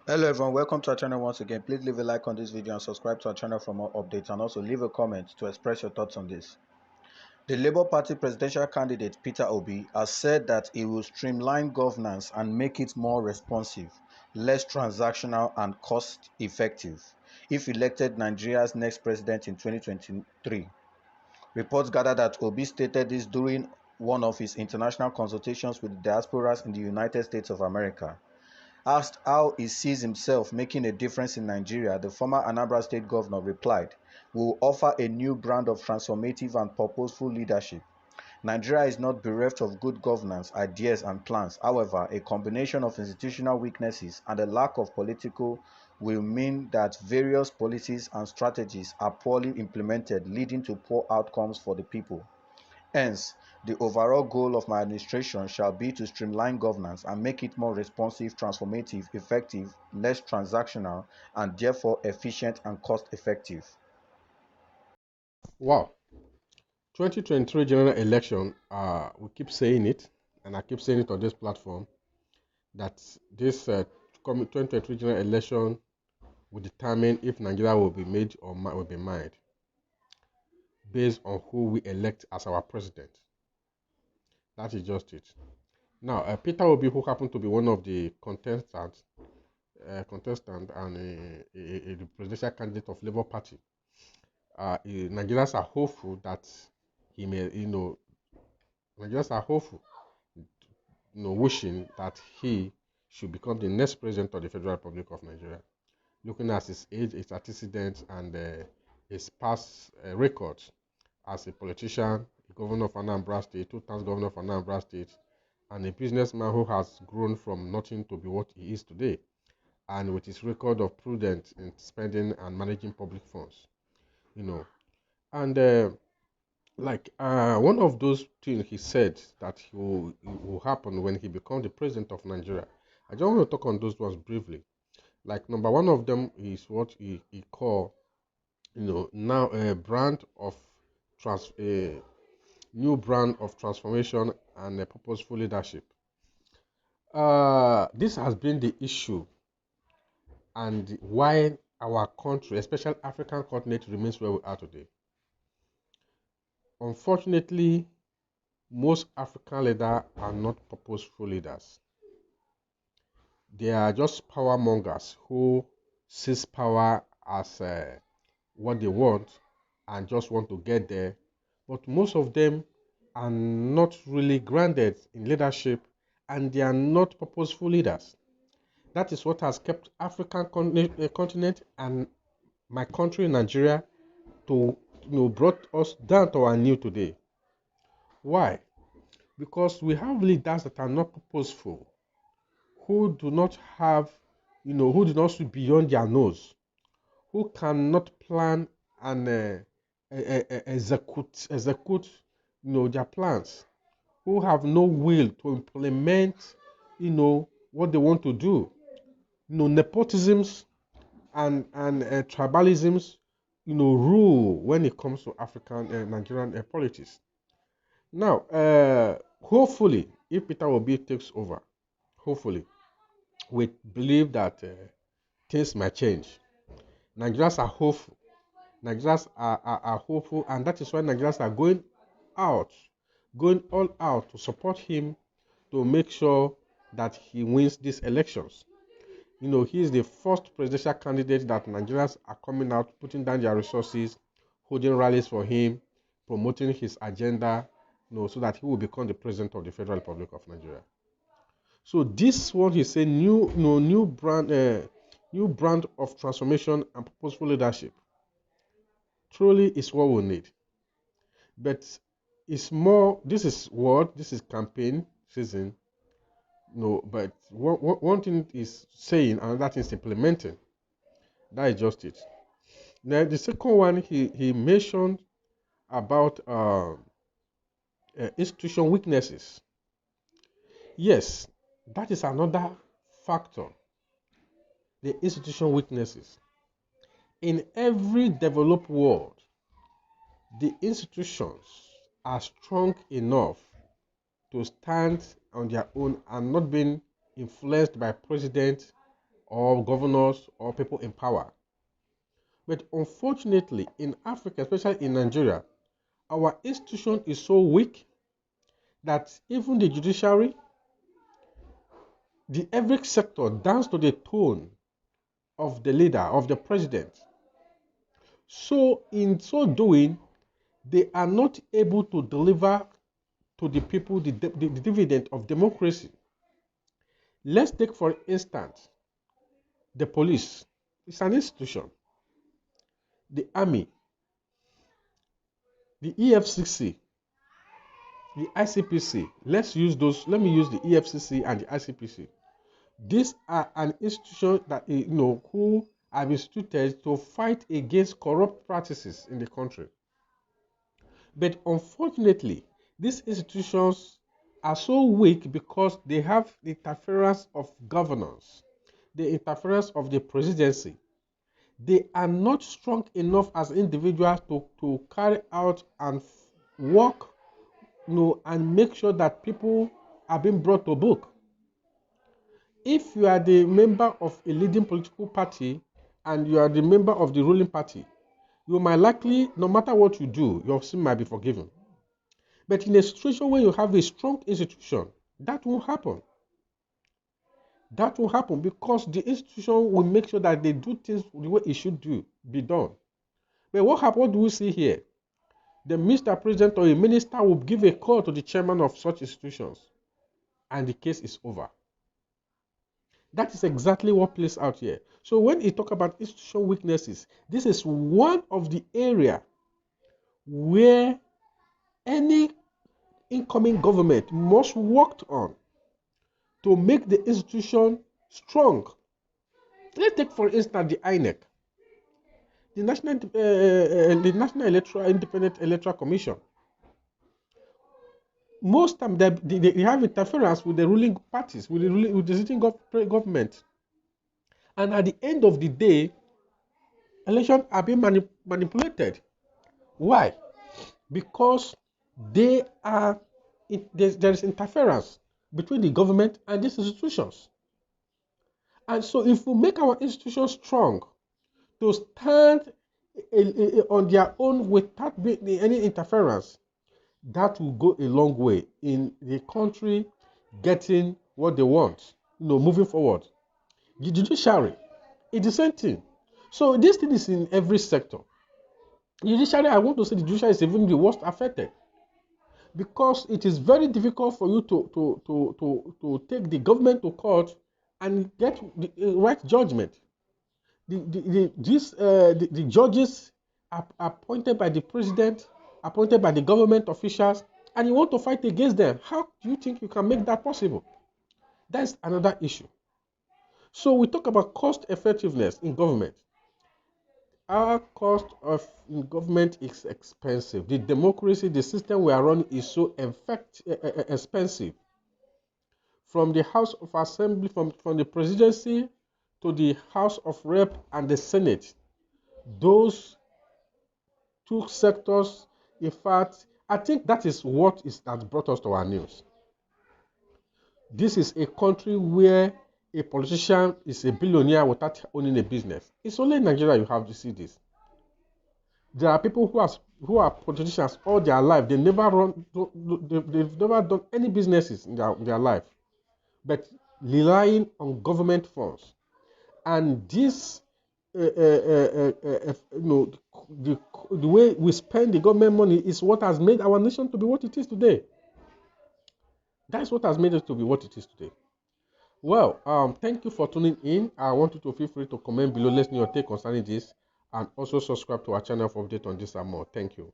Hello everyone, welcome to our channel once again. Please leave a like on this video and subscribe to our channel for more updates, and also leave a comment to express your thoughts on this. The Labour Party presidential candidate Peter Obi has said that he will streamline governance and make it more responsive, less transactional and cost effective if elected Nigeria's next president in 2023. Reports gather that Obi stated this during one of his international consultations with the diasporas in the United States of America. Asked how he sees himself making a difference in Nigeria, the former Anambra State governor replied, "We will offer a new brand of transformative and purposeful leadership. Nigeria is not bereft of good governance, ideas and plans. However, a combination of institutional weaknesses and a lack of political will mean that various policies and strategies are poorly implemented, leading to poor outcomes for the people. Hence, the overall goal of my administration shall be to streamline governance and make it more responsive, transformative, effective, less transactional, and therefore efficient and cost-effective." Wow. 2023 general election, we keep saying it, and I keep saying it on this platform, that this 2023 general election will determine if Nigeria will be made or will be mined based on who we elect as our president. That is just it. Now, Peter Obi, who happened to be one of the contestants and a presidential candidate of Labour Party, Nigerians are hopeful that he may, Nigerians are hopeful, wishing that he should become the next president of the Federal Republic of Nigeria. Looking at his age, his antecedents, and his past records as a politician, a governor of Anambra State, 2 times governor of Anambra State, and a businessman who has grown from nothing to be what he is today, and with his record of prudence in spending and managing public funds, and one of those things he said that will happen when he becomes the president of Nigeria. I just want to talk on those ones briefly. Like, number one of them is what he call, now a new brand of transformation and a purposeful leadership. This has been the issue and why our country, especially African continent, remains where we are today. Unfortunately, most African leaders are not purposeful leaders. They are just power mongers who seize power as what they want and just want to get there. But most of them are not really grounded in leadership, and they are not purposeful leaders. That is what has kept African continent and my country, Nigeria, to brought us down to our knee today. Why? Because we have leaders that are not purposeful, who do not have, who do not see beyond their nose, who cannot plan and execute, their plans, who have no will to implement, what they want to do. Nepotisms and tribalisms, rule when it comes to African Nigerian politics. Now, hopefully, if Peter Obi takes over, hopefully, we believe that things might change. Nigerians are hopeful. Nigerians are hopeful, and that is why Nigerians are going all out to support him, to make sure that he wins these elections. He is the first presidential candidate that Nigerians are coming out, putting down their resources, holding rallies for him, promoting his agenda, so that he will become the president of the Federal Republic of Nigeria. So this one, he said, new brand of transformation and purposeful leadership. Truly is what we need. But it's more, this is campaign season. But one thing is saying, another thing is implementing. That is just it. Now, the second one, he mentioned about institution weaknesses. Yes, that is another factor. The institution weaknesses. In every developed world, the institutions are strong enough to stand on their own and not being influenced by presidents or governors or people in power. But unfortunately, in Africa, especially in Nigeria, our institution is so weak that even the judiciary, the every sector dance to the tone of the leader, of the president. So in so doing, they are not able to deliver to the people the dividend of democracy. Let's take, for instance, the police. It's an institution. The army, the EFCC, the ICPC. Let me use the EFCC and the ICPC. These are an institution that who have instituted to fight against corrupt practices in the country. But unfortunately, these institutions are so weak because they have the interference of governance, the interference of the presidency. They are not strong enough as individuals to carry out and work, and make sure that people are being brought to book. If you are the member of a leading political party and you are the member of the ruling party, you might likely, no matter what you do, your sin might be forgiven. But in a situation where you have a strong institution, that won't happen. That will happen because the institution will make sure that they do things the way it should be done. But what do we see here? The Mr. President or a minister will give a call to the chairman of such institutions, and the case is over. That is exactly what plays out here. So when you talk about institutional weaknesses, this is one of the area where any incoming government must work on to make the institution strong. Let's take, for instance, the INEC, the National Independent Electoral Commission. Most time they have interference with the ruling parties, with the sitting government. And at the end of the day, elections are being manipulated. Why? Because there is interference between the government and these institutions. And so if we make our institutions strong to stand on their own without any interference, that will go a long way in the country getting what they want, moving forward. The judiciary is the same thing. So this thing is in every sector. The judiciary, I want to say the judiciary is even the worst affected because it is very difficult for you to take the government to court and get the right judgment. The judges are appointed by the president, appointed by the government officials, and you want to fight against them. How do you think you can make that possible? That's another issue. So we talk about cost effectiveness in government. Our cost of government is expensive. The democracy, the system we are running is so expensive. From the House of Assembly, from the presidency to the House of Rep and the Senate, those two sectors, in fact, I think that is what that brought us to our news. This is a country where a politician is a billionaire without owning a business. It's only in Nigeria you have to see this. There are people who are politicians all their life. They've never done any businesses in their life, but relying on government funds. And this, the way we spend the government money is what has made our nation to be what it is today. That's what has made it to be what it is today. Well, thank you for tuning in. I want you to feel free to comment below. Let's know your take concerning this, and also subscribe to our channel for update on this and more. Thank you.